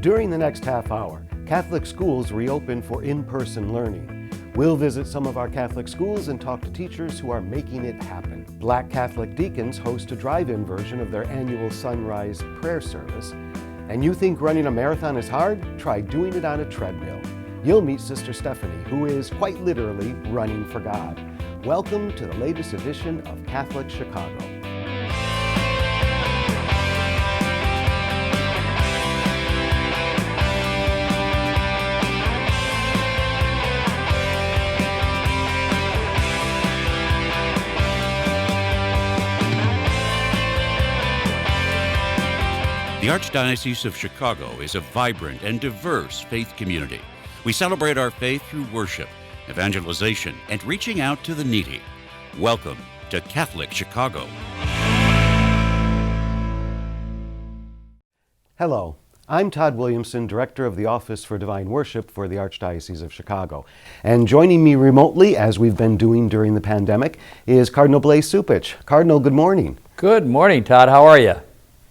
During the next half hour, Catholic schools reopen for in-person learning. We'll visit some of our Catholic schools and talk to teachers who are making it happen. Black Catholic deacons host a drive-in version of their annual sunrise prayer service. And you think running a marathon is hard? Try doing it on a treadmill. You'll meet Sister Stephanie, who is quite literally running for God. Welcome to the latest edition of Catholic Chicago. The Archdiocese of Chicago is a vibrant and diverse faith community. We celebrate our faith through worship, evangelization, and reaching out to the needy. Welcome to Catholic Chicago. Hello, I'm Todd Williamson, Director of the Office for Divine Worship for the Archdiocese of Chicago. And joining me remotely, as we've been doing during the pandemic, is Cardinal Blase Cupich. Cardinal, good morning. Good morning, Todd. How are you?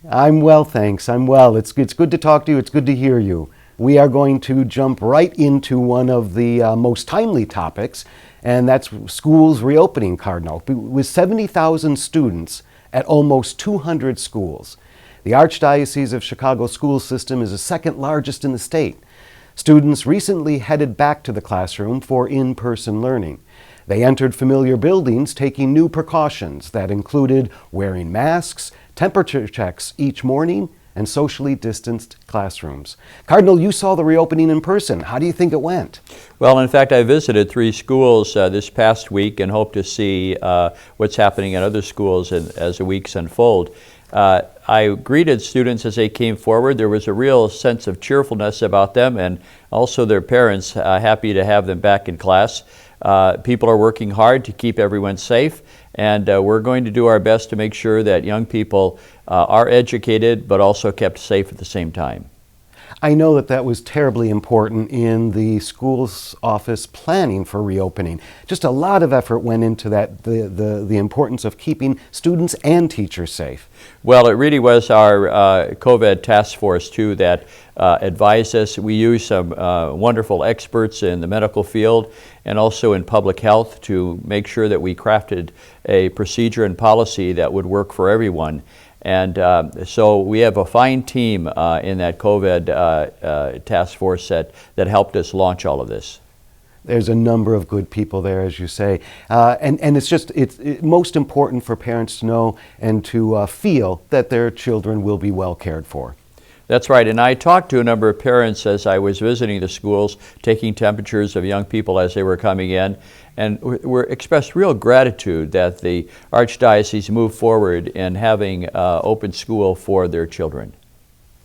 I'm well, thanks. I'm well. It's good to talk to you. It's good to hear you. We are going to jump right into one of the most timely topics, and that's schools reopening, Cardinal. With 70,000 students at almost 200 schools, the Archdiocese of Chicago school system is the second largest in the state. Students recently headed back to the classroom for in-person learning. They entered familiar buildings taking new precautions that included wearing masks, temperature checks each morning, and socially distanced classrooms. Cardinal, you saw the reopening in person. How do you think it went? Well, in fact, I visited 3 schools this past week and hope to see what's happening at other schools as the weeks unfold. I greeted students as they came forward. There was a real sense of cheerfulness about them, and also their parents happy to have them back in class. People are working hard to keep everyone safe, and we're going to do our best to make sure that young people are educated but also kept safe at the same time. I know that was terribly important in the school's office planning for reopening. Just a lot of effort went into that, the importance of keeping students and teachers safe. Well, it really was our COVID task force, too, that advised us. We used some wonderful experts in the medical field and also in public health to make sure that we crafted a procedure and policy that would work for everyone. And so we have a fine team in that COVID task force that helped us launch all of this. There's a number of good people there, as you say. And it's most important for parents to know and to feel that their children will be well cared for. That's right, and I talked to a number of parents as I was visiting the schools, taking temperatures of young people as they were coming in, and we expressed real gratitude that the Archdiocese moved forward in having open school for their children.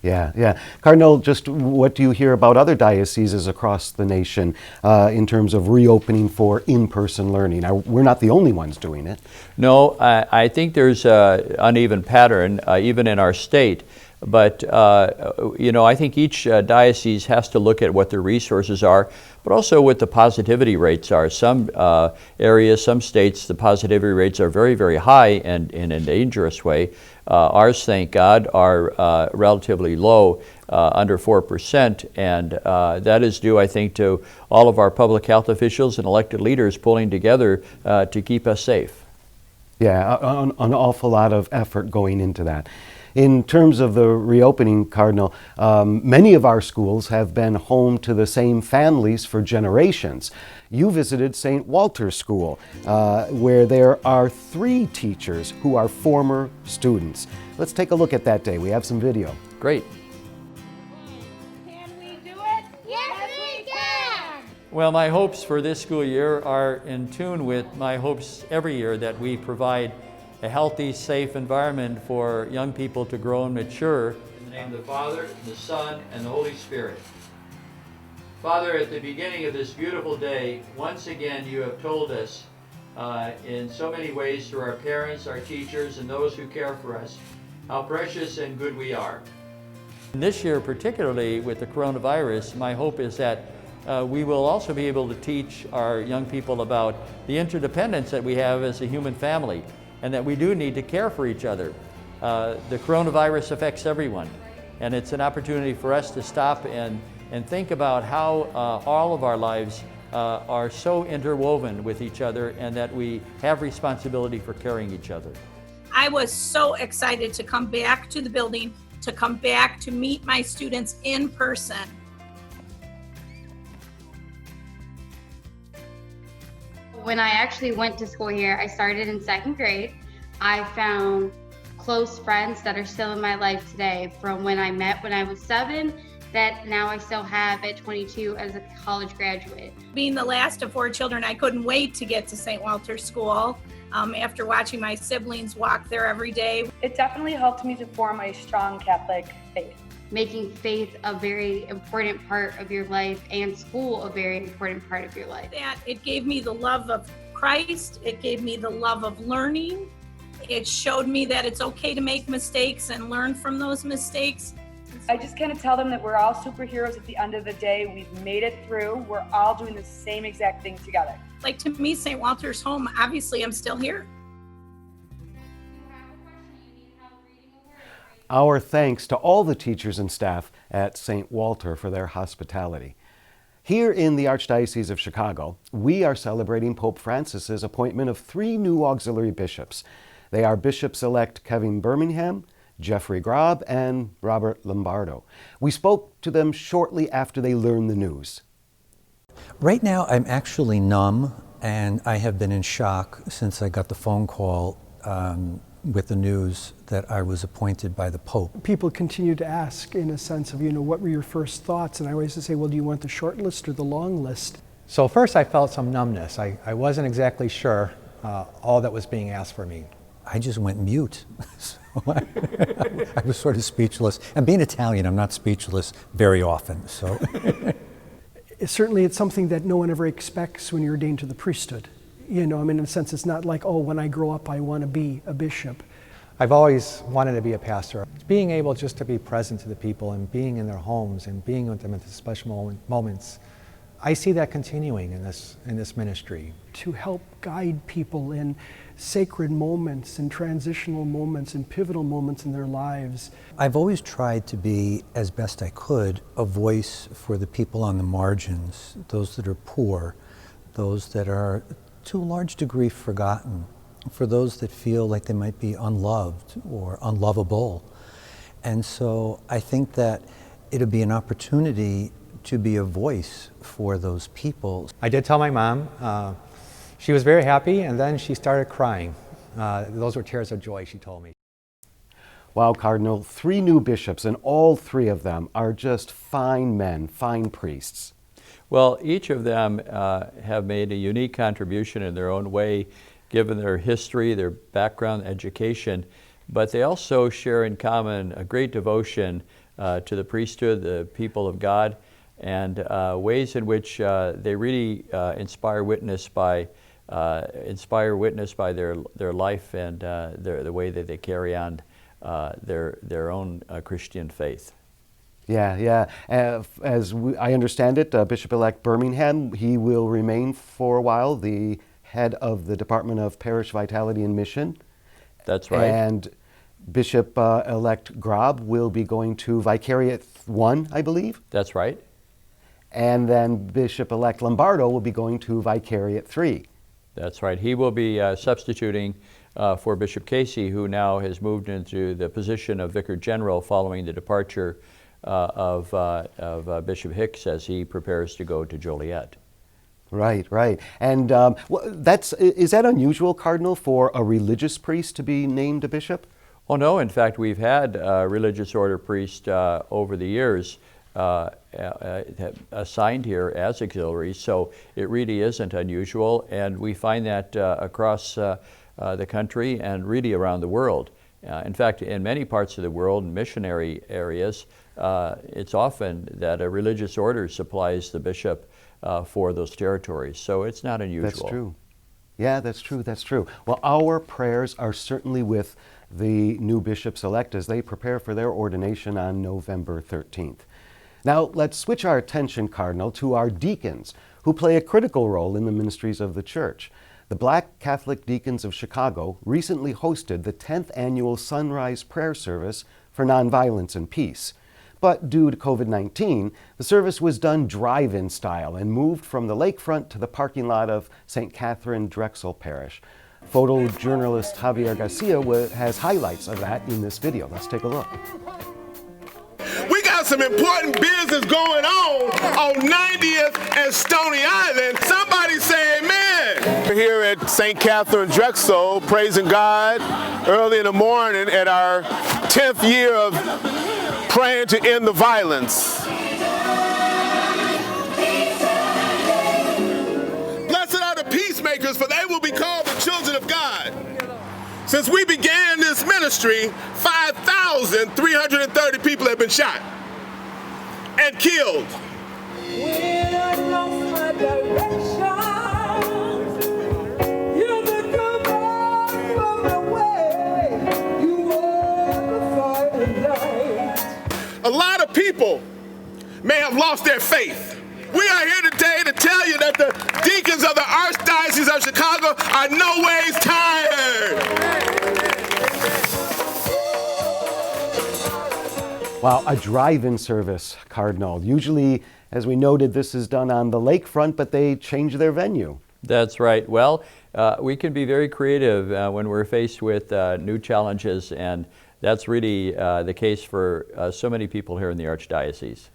Yeah. Cardinal, just what do you hear about other dioceses across the nation in terms of reopening for in-person learning? Now, we're not the only ones doing it. No, I think there's an uneven pattern, even in our state. But, I think each diocese has to look at what their resources are, but also what the positivity rates are. Some areas, some states, the positivity rates are very, very high and in a dangerous way. Ours, thank God, are relatively low, under 4%, and that is due, I think, to all of our public health officials and elected leaders pulling together to keep us safe. Yeah, an awful lot of effort going into that. In terms of the reopening, Cardinal, many of our schools have been home to the same families for generations. You visited St. Walter's School, where there are 3 teachers who are former students. Let's take a look at that day. We have some video. Great. Can we do it? Yes, we can! Well, my hopes for this school year are in tune with my hopes every year that we provide a healthy, safe environment for young people to grow and mature. In the name of the Father, and the Son, and the Holy Spirit. Father, at the beginning of this beautiful day, once again you have told us in so many ways through our parents, our teachers, and those who care for us, how precious and good we are. This year, particularly with the coronavirus, my hope is that we will also be able to teach our young people about the interdependence that we have as a human family, and that we do need to care for each other. The coronavirus affects everyone, And it's an opportunity for us to stop and think about how all of our lives are so interwoven with each other, and that we have responsibility for caring each other. I was so excited to come back to the building, to come back to meet my students in person. When I actually went to school here, I started in 2nd grade. I found close friends that are still in my life today, from when I met when I was 7, that now I still have at 22 as a college graduate. Being the last of 4 children, I couldn't wait to get to St. Walter's School after watching my siblings walk there every day. It definitely helped me to form a strong Catholic faith. Making faith a very important part of your life, and school a very important part of your life. That it gave me the love of Christ, it gave me the love of learning, it showed me that it's okay to make mistakes and learn from those mistakes. I just kind of tell them that we're all superheroes at the end of the day. We've made it through. We're all doing the same exact thing together. Like, to me, St. Walter's home. Obviously, I'm still here. Our thanks to all the teachers and staff at St. Walter for their hospitality. Here in the Archdiocese of Chicago, we are celebrating Pope Francis's appointment of 3 new auxiliary bishops. They are Bishops-elect Kevin Birmingham, Jeffrey Grob, and Robert Lombardo. We spoke to them shortly after they learned the news. Right now, I'm actually numb, and I have been in shock since I got the phone call with the news that I was appointed by the Pope. People continue to ask, in a sense of, what were your first thoughts? And I always say, well, do you want the short list or the long list? So first I felt some numbness. I wasn't exactly sure all that was being asked for me. I just went mute. So I was sort of speechless. And being Italian, I'm not speechless very often. So Certainly it's something that no one ever expects when you're ordained to the priesthood. In a sense, it's not like, oh, when I grow up, I want to be a bishop. I've always wanted to be a pastor. Being able just to be present to the people and being in their homes and being with them at the special moments, I see that continuing in this ministry. To help guide people in sacred moments and transitional moments and pivotal moments in their lives. I've always tried to be, as best I could, a voice for the people on the margins, those that are poor, those that are to a large degree forgotten, for those that feel like they might be unloved or unlovable. And so I think that it'll be an opportunity to be a voice for those people. I did tell my mom. She was very happy, and then she started crying. Those were tears of joy, she told me. Wow, Cardinal, 3 new bishops, and all 3 of them are just fine men, fine priests. Well, each of them have made a unique contribution in their own way, given their history, their background, education, but they also share in common a great devotion to the priesthood, the people of God, and ways in which they really inspire witness by their life and the way that they carry on their own Christian faith. Yeah. I understand it, Bishop-elect Birmingham, he will remain for a while the head of the Department of Parish Vitality and Mission. That's right. And Bishop-elect Grob will be going to Vicariate 1, I believe. That's right. And then Bishop-elect Lombardo will be going to Vicariate 3. That's right. He will be substituting for Bishop Casey, who now has moved into the position of Vicar General following the departure of Bishop Hicks as he prepares to go to Joliet. Right. And is that unusual, Cardinal, for a religious priest to be named a bishop? Oh no, in fact we've had religious order priests over the years assigned here as auxiliaries, so it really isn't unusual, and we find that across the country and really around the world. In fact, in many parts of the world, missionary areas, it's often that a religious order supplies the bishop for those territories, so it's not unusual. That's true. Yeah, that's true. Well, our prayers are certainly with the new bishops-elect as they prepare for their ordination on November 13th. Now, let's switch our attention, Cardinal, to our deacons, who play a critical role in the ministries of the Church. The Black Catholic Deacons of Chicago recently hosted the 10th annual Sunrise Prayer Service for Nonviolence and Peace. But due to COVID-19, the service was done drive-in style and moved from the lakefront to the parking lot of St. Catherine Drexel Parish. Photojournalist Javier Garcia has highlights of that in this video. Let's take a look. We got some important business going on 90th and Stony Island. Somebody say amen. We're here at St. Catherine Drexel, praising God early in the morning at our 10th year of praying to end the violence. Blessed are the peacemakers, for they will be called the children of God. Since we began this ministry, 5,330 people have been shot and killed. When I lost my direction, you took the ball from the way. You were the fire and light. A lot of people may have lost their faith. We are here today to tell you that the deacons of the Archdiocese of Chicago are no ways tired. Wow, a drive-in service, Cardinal. Usually, as we noted, this is done on the lakefront, but they changed their venue. That's right. Well, we can be very creative when we're faced with new challenges, and that's really the case for so many people here in the Archdiocese.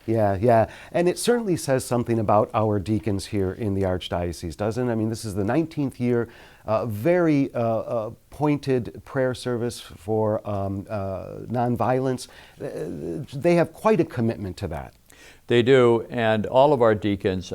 Yeah. And it certainly says something about our deacons here in the Archdiocese, doesn't it? I mean, this is the 19th year, very pointed prayer service for nonviolence. They have quite a commitment to that. They do, and all of our deacons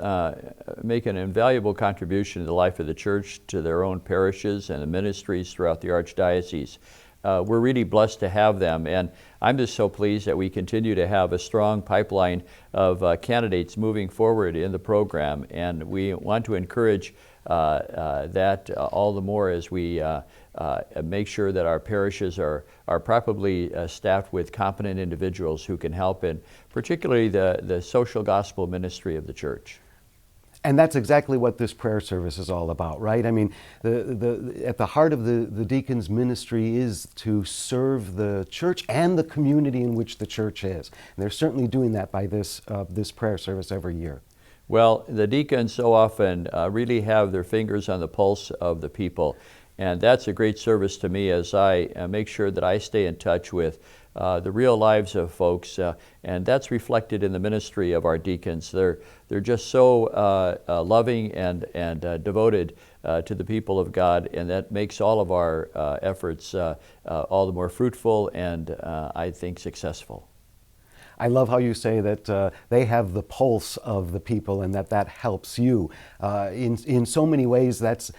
make an invaluable contribution to the life of the church, to their own parishes and the ministries throughout the Archdiocese. We're really blessed to have them, and I'm just so pleased that we continue to have a strong pipeline of candidates moving forward in the program, and we want to encourage that all the more as we make sure that our parishes are properly staffed with competent individuals who can help in particularly the social gospel ministry of the church. And that's exactly what this prayer service is all about, right? I mean, at the heart of the deacon's ministry is to serve the church and the community in which the church is. And they're certainly doing that by this prayer service every year. Well, the deacons so often really have their fingers on the pulse of the people. And that's a great service to me as I make sure that I stay in touch with the real lives of folks, and that's reflected in the ministry of our deacons. They're just so loving and devoted to the people of God, and that makes all of our efforts all the more fruitful and I think successful. I love how you say that they have the pulse of the people and that helps you. In so many ways, that's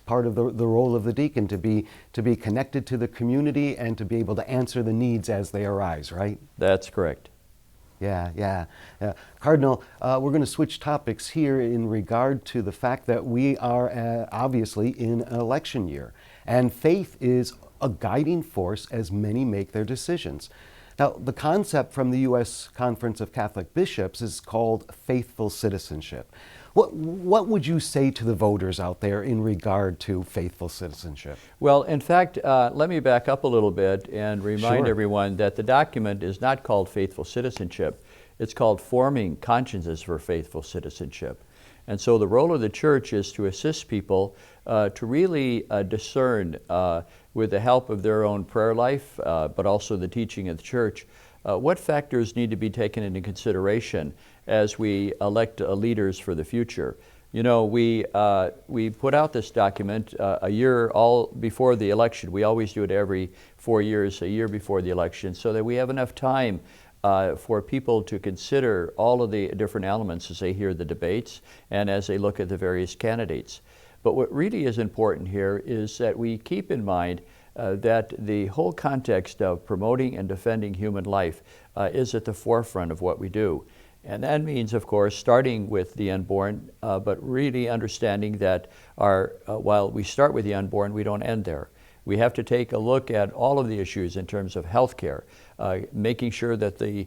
part of the role of the deacon, to be connected to the community and to be able to answer the needs as they arise, right? That's correct. Yeah. Cardinal, we're going to switch topics here in regard to the fact that we are obviously in an election year, and faith is a guiding force as many make their decisions. Now, the concept from the U.S. Conference of Catholic Bishops is called faithful citizenship. What would you say to the voters out there in regard to faithful citizenship? Well, in fact, let me back up a little bit and remind everyone that the document is not called faithful citizenship. It's called Forming Consciences for Faithful Citizenship. And so the role of the church is to assist people to really discern, with the help of their own prayer life, but also the teaching of the church, what factors need to be taken into consideration as we elect leaders for the future. You know, we put out this document a year all before the election. We always do it every 4 years, a year before the election, so that we have enough time for people to consider all of the different elements as they hear the debates and as they look at the various candidates. But what really is important here is that we keep in mind that the whole context of promoting and defending human life is at the forefront of what we do. And that means, of course, starting with the unborn, but really understanding that while we start with the unborn, we don't end there. We have to take a look at all of the issues in terms of health care, making sure that the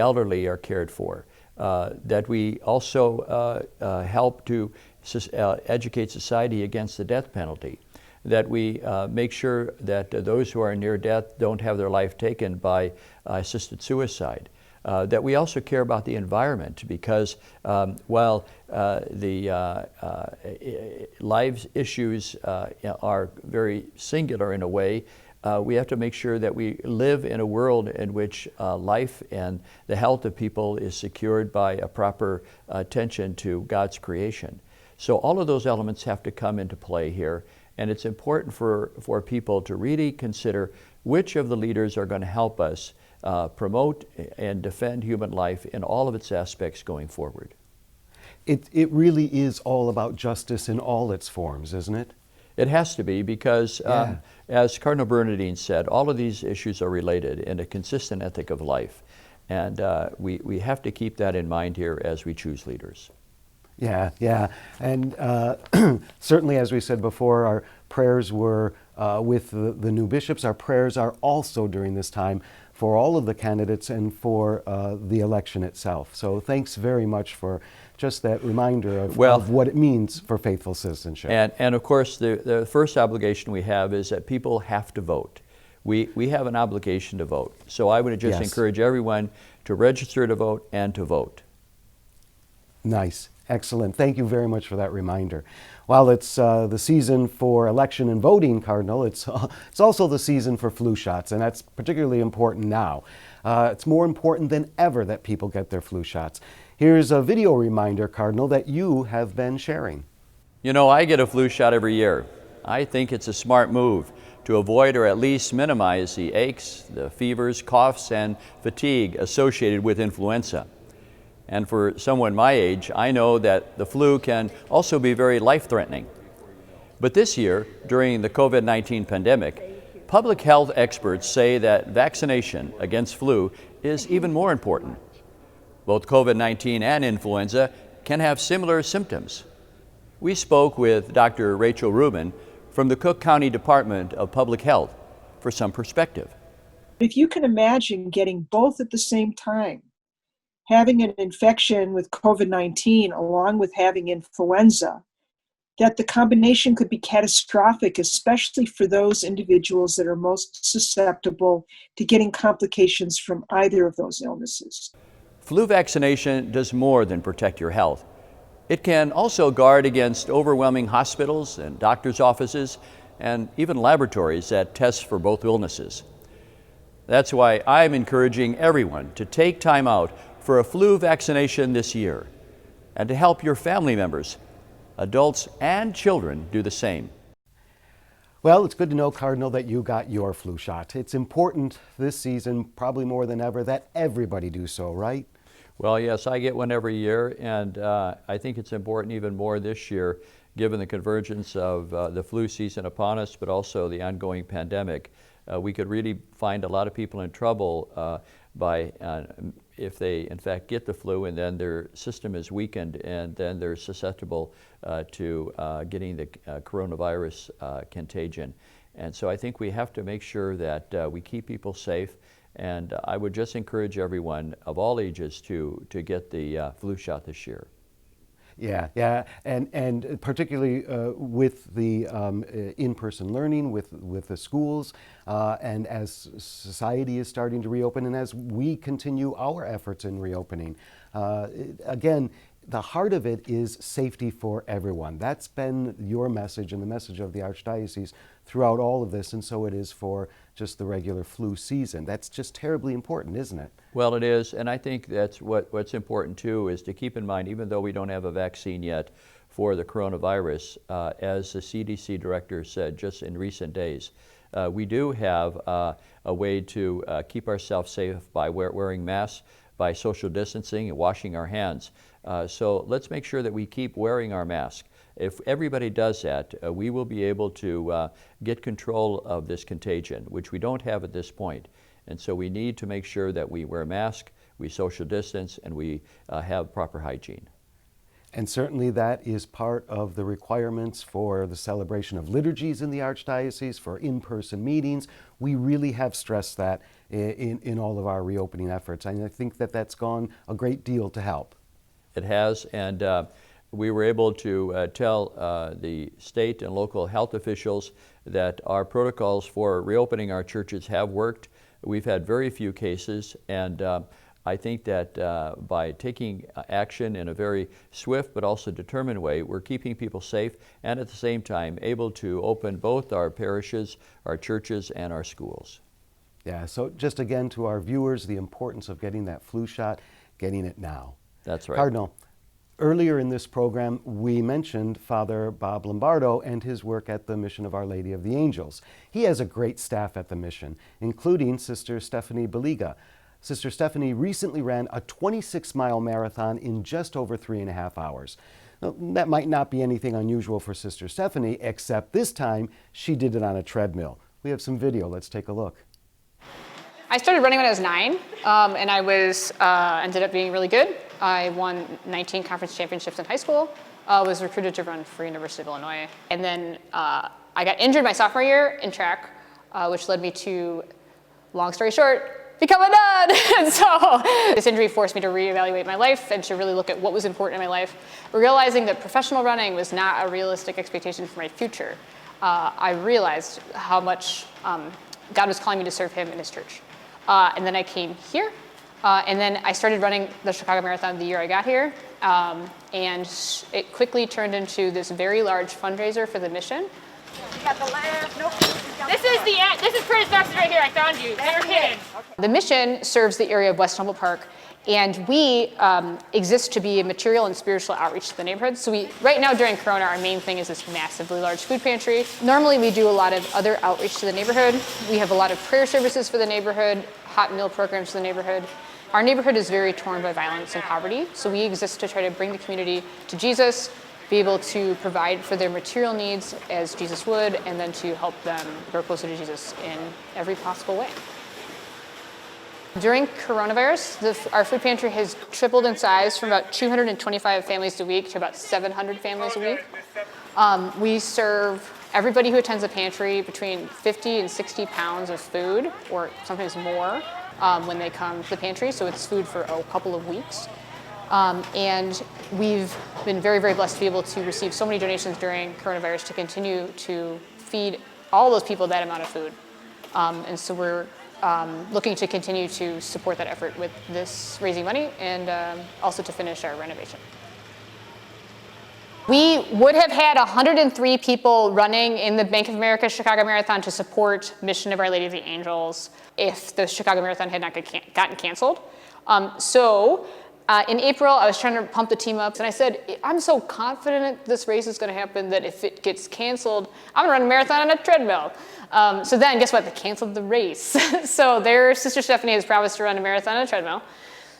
elderly are cared for, that we also help to educate society against the death penalty, that we make sure that those who are near death don't have their life taken by assisted suicide. That we also care about the environment, because while the lives issues are very singular in a way, we have to make sure that we live in a world in which life and the health of people is secured by a proper attention to God's creation. So all of those elements have to come into play here, and it's important for people to really consider which of the leaders are going to help us promote and defend human life in all of its aspects going forward. It really is all about justice in all its forms, isn't it? It has to be, because as Cardinal Bernardine said, all of these issues are related in a consistent ethic of life. And we have to keep that in mind here as we choose leaders. Yeah, yeah. And certainly, as we said before, our prayers were with the new bishops. Our prayers are also during this time for all of the candidates and for the election itself. So thanks very much for just that reminder of what it means for faithful citizenship. And of course, the first obligation we have is that people have to vote. We have an obligation to vote. So I would just encourage everyone to register to vote and to vote. Nice. Excellent. Thank you very much for that reminder. While it's the season for election and voting, Cardinal, it's also the season for flu shots, and that's particularly important now. It's more important than ever that people get their flu shots. Here's a video reminder, Cardinal, that you have been sharing. You know, I get a flu shot every year. I think it's a smart move to avoid or at least minimize the aches, the fevers, coughs, and fatigue associated with influenza. And for someone my age, I know that the flu can also be very life-threatening. But this year, during the COVID-19 pandemic, public health experts say that vaccination against flu is even more important. Both COVID-19 and influenza can have similar symptoms. We spoke with Dr. Rachel Rubin from the Cook County Department of Public Health for some perspective. If you can imagine getting both at the same time, having an infection with COVID-19 along with having influenza, that the combination could be catastrophic, especially for those individuals that are most susceptible to getting complications from either of those illnesses. Flu vaccination does more than protect your health. It can also guard against overwhelming hospitals and doctors' offices and even laboratories that test for both illnesses. That's why I'm encouraging everyone to take time out for a flu vaccination this year, and to help your family members, adults and children, do the same. Well, it's good to know, Cardinal, that you got your flu shot. It's important this season, probably more than ever, that everybody do so, right? Well, yes, I get one every year, and I think it's important even more this year, given the convergence of the flu season upon us, but also the ongoing pandemic. We could really find a lot of people in trouble by if they in fact get the flu and then their system is weakened and then they're susceptible to getting the coronavirus contagion. And so I think we have to make sure that we keep people safe, and I would just encourage everyone of all ages to get the flu shot this year. Yeah, and particularly with the in-person learning, with the schools, and as society is starting to reopen, and as we continue our efforts in reopening, again, the heart of it is safety for everyone. That's been your message and the message of the Archdiocese throughout all of this, and so it is for just the regular flu season. That's just terribly important, isn't it? Well, it is, and I think that's what's important too, is to keep in mind, even though we don't have a vaccine yet for the coronavirus, as the CDC director said just in recent days, we do have a way to keep ourselves safe by wearing masks, by social distancing and washing our hands. So let's make sure that we keep wearing our mask. If everybody does that, we will be able to get control of this contagion, which we don't have at this point. And so we need to make sure that we wear masks, we social distance, and we have proper hygiene. And certainly that is part of the requirements for the celebration of liturgies in the Archdiocese, for in-person meetings. We really have stressed that in all of our reopening efforts. And I think that that's gone a great deal to help. It has, and We were able to tell the state and local health officials that our protocols for reopening our churches have worked. We've had very few cases, and I think that by taking action in a very swift but also determined way, we're keeping people safe and at the same time able to open both our parishes, our churches, and our schools. Yeah, so just again to our viewers, the importance of getting that flu shot, getting it now. That's right. Cardinal, earlier in this program, we mentioned Father Bob Lombardo and his work at the Mission of Our Lady of the Angels. He has a great staff at the mission, including Sister Stephanie Baliga. Sister Stephanie recently ran a 26-mile marathon in just over 3.5 hours. Now, that might not be anything unusual for Sister Stephanie, except this time she did it on a treadmill. We have some video. Let's take a look. I started running when I was 9, and I ended up being really good. I won 19 conference championships in high school, was recruited to run for University of Illinois. And then I got injured my sophomore year in track, which led me to, long story short, become a nun. And so this injury forced me to reevaluate my life and to really look at what was important in my life, realizing that professional running was not a realistic expectation for my future. I realized how much God was calling me to serve him in his church. And then I came here, and then I started running the Chicago Marathon the year I got here, and it quickly turned into this very large fundraiser for the mission. You got the left. Nope. This is Curtis Baxter right here. I found you. Never kidding. The mission serves the area of West Humboldt Park, and we exist to be a material and spiritual outreach to the neighborhood. So right now during Corona, our main thing is this massively large food pantry. Normally we do a lot of other outreach to the neighborhood. We have a lot of prayer services for the neighborhood, hot meal programs for the neighborhood. Our neighborhood is very torn by violence and poverty, so we exist to try to bring the community to Jesus, be able to provide for their material needs as Jesus would, and then to help them grow closer to Jesus in every possible way. During coronavirus, our food pantry has tripled in size from about 225 families a week to about 700 families a week. We serve everybody who attends the pantry between 50 and 60 pounds of food, or sometimes more, when they come to the pantry, so it's food for a couple of weeks. And we've been very, very blessed to be able to receive so many donations during coronavirus to continue to feed all those people that amount of food. And so we're looking to continue to support that effort with this raising money and also to finish our renovation. We would have had 103 people running in the Bank of America Chicago Marathon to support Mission of Our Lady of the Angels if the Chicago Marathon had not gotten canceled. In April, I was trying to pump the team up, and I said, I'm so confident this race is going to happen that if it gets canceled, I'm going to run a marathon on a treadmill. So then, guess what? They canceled the race. So their Sister Stephanie has promised to run a marathon on a treadmill.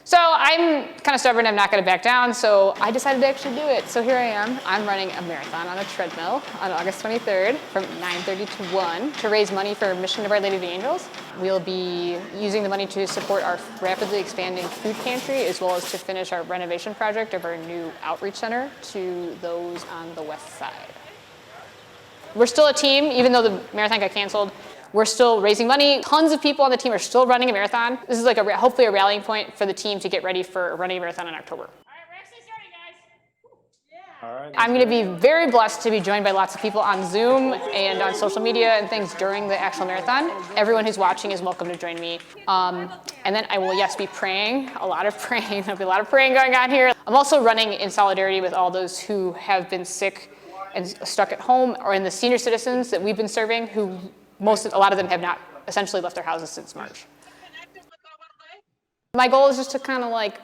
So I'm kind of stubborn. I'm not going to back down. So I decided to actually do it. So here I am. I'm running a marathon on a treadmill on August 23rd from 9:30 to 1 to raise money for Mission of Our Lady of the Angels. We'll be using the money to support our rapidly expanding food pantry, as well as to finish our renovation project of our new outreach center to those on the west side. We're still a team, even though the marathon got canceled. We're still raising money. Tons of people on the team are still running a marathon. This is like hopefully a rallying point for the team to get ready for running a marathon in October. All right, we're actually starting, guys. I'm going to be very blessed to be joined by lots of people on Zoom and on social media and things during the actual marathon. Everyone who's watching is welcome to join me. And then I will, yes, be praying, a lot of praying. There'll be a lot of praying going on here. I'm also running in solidarity with all those who have been sick and stuck at home, or in the senior citizens that we've been serving, who a lot of them have not essentially left their houses since March. My goal is just to kind of like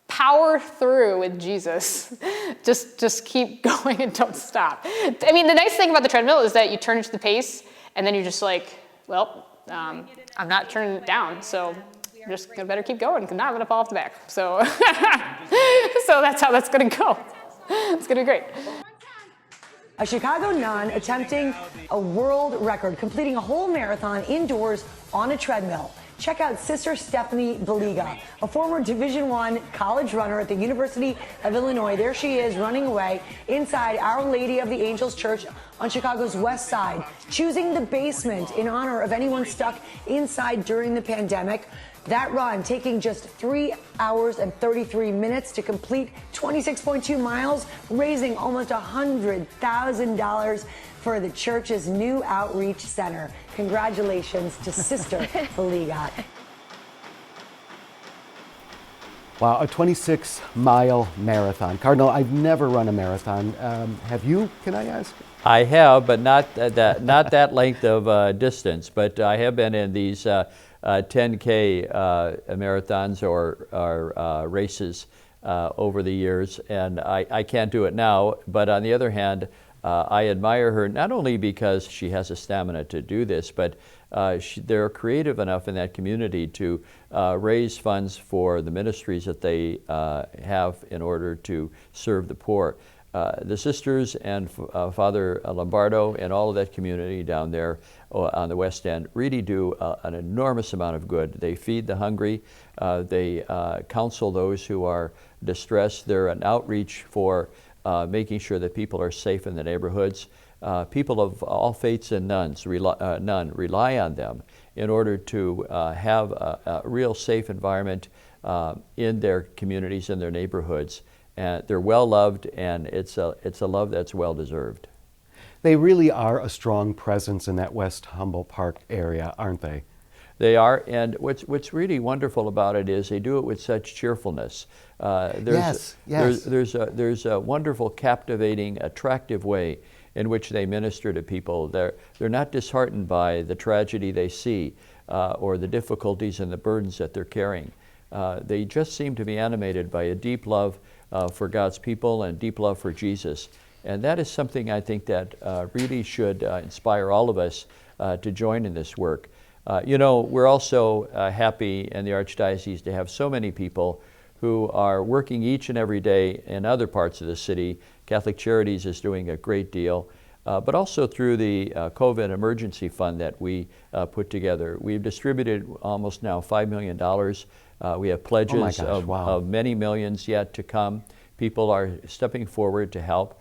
power through with Jesus. Just keep going and don't stop. I mean, the nice thing about the treadmill is that you turn into the pace and then you're just like, well, I'm not turning it down, so I'm just gonna better keep going because now I'm gonna fall off the back. So, so that's how that's gonna go. It's gonna be great. A Chicago nun attempting a world record, completing a whole marathon indoors on a treadmill. Check out Sister Stephanie Baliga, a former Division I college runner at the University of Illinois. There she is running away inside Our Lady of the Angels Church on Chicago's west side, choosing the basement in honor of anyone stuck inside during the pandemic. That run taking just 3 hours and 33 minutes to complete 26.2 miles, raising almost $100,000 for the church's new outreach center. Congratulations to Sister Baliga. Wow, a 26-mile marathon. Cardinal, I've never run a marathon. Have you, can I ask? I have, but not that length of distance. But I have been in these 10K marathons or races over the years, and I can't do it now. But on the other hand, I admire her not only because she has the stamina to do this, but they're creative enough in that community to raise funds for the ministries that they have in order to serve the poor. The sisters and Father Lombardo and all of that community down there on the West End really do an enormous amount of good. They feed the hungry. They counsel those who are distressed. They're an outreach for making sure that people are safe in the neighborhoods. People of all faiths and none rely on them in order to have a real safe environment in their communities, in their neighborhoods. And they're well loved, and it's a love that's well deserved. They really are a strong presence in that West Humboldt Park area, aren't they? They are, and what's really wonderful about it is they do it with such cheerfulness. There's a wonderful, captivating, attractive way in which they minister to people. They're not disheartened by the tragedy they see or the difficulties and the burdens that they're carrying. They just seem to be animated by a deep love for God's people and deep love for Jesus. And that is something I think that really should inspire all of us to join in this work. We're also happy in the Archdiocese to have so many people who are working each and every day in other parts of the city. Catholic Charities is doing a great deal, but also through the COVID emergency fund that we put together. We've distributed almost now $5 million. We have pledges of many millions yet to come. People are stepping forward to help.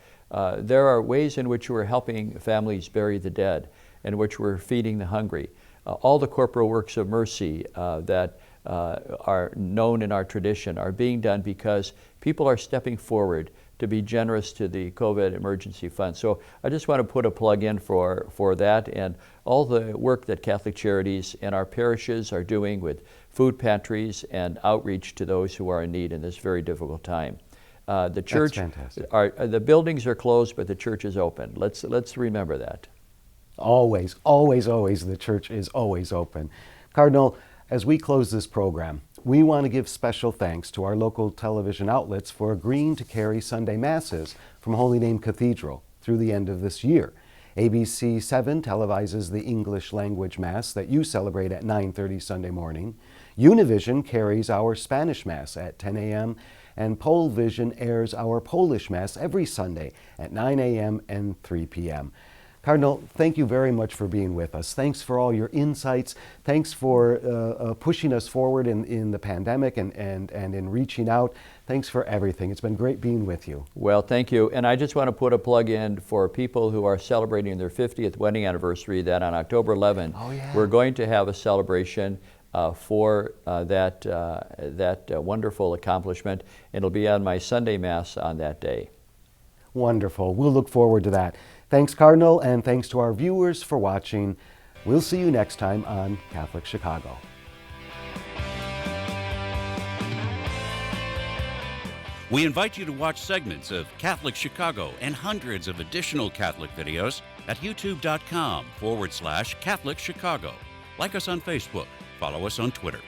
There are ways in which we're helping families bury the dead, in which we're feeding the hungry. All the corporal works of mercy that are known in our tradition are being done because people are stepping forward to be generous to the COVID emergency fund. So I just want to put a plug in for that and all the work that Catholic Charities and our parishes are doing with food pantries and outreach to those who are in need in this very difficult time. The church, the buildings are closed, but the church is open. Let's remember that. Always, always, always, the church is always open. Cardinal, as we close this program, we want to give special thanks to our local television outlets for agreeing to carry Sunday Masses from Holy Name Cathedral through the end of this year. ABC 7 televises the English language Mass that you celebrate at 9:30 Sunday morning. Univision carries our Spanish Mass at 10 a.m., and Polvision airs our Polish Mass every Sunday at 9 a.m. and 3 p.m. Cardinal, thank you very much for being with us. Thanks for all your insights. Thanks for pushing us forward in the pandemic and in reaching out. Thanks for everything. It's been great being with you. Well, thank you. And I just want to put a plug in for people who are celebrating their 50th wedding anniversary that on October 11, we're going to have a celebration for that wonderful accomplishment. It'll be on my Sunday Mass on that day. Wonderful. We'll look forward to that. Thanks, Cardinal, and thanks to our viewers for watching. We'll see you next time on Catholic Chicago. We invite you to watch segments of Catholic Chicago and hundreds of additional Catholic videos at youtube.com/Catholic Chicago. Like us on Facebook. Follow us on Twitter.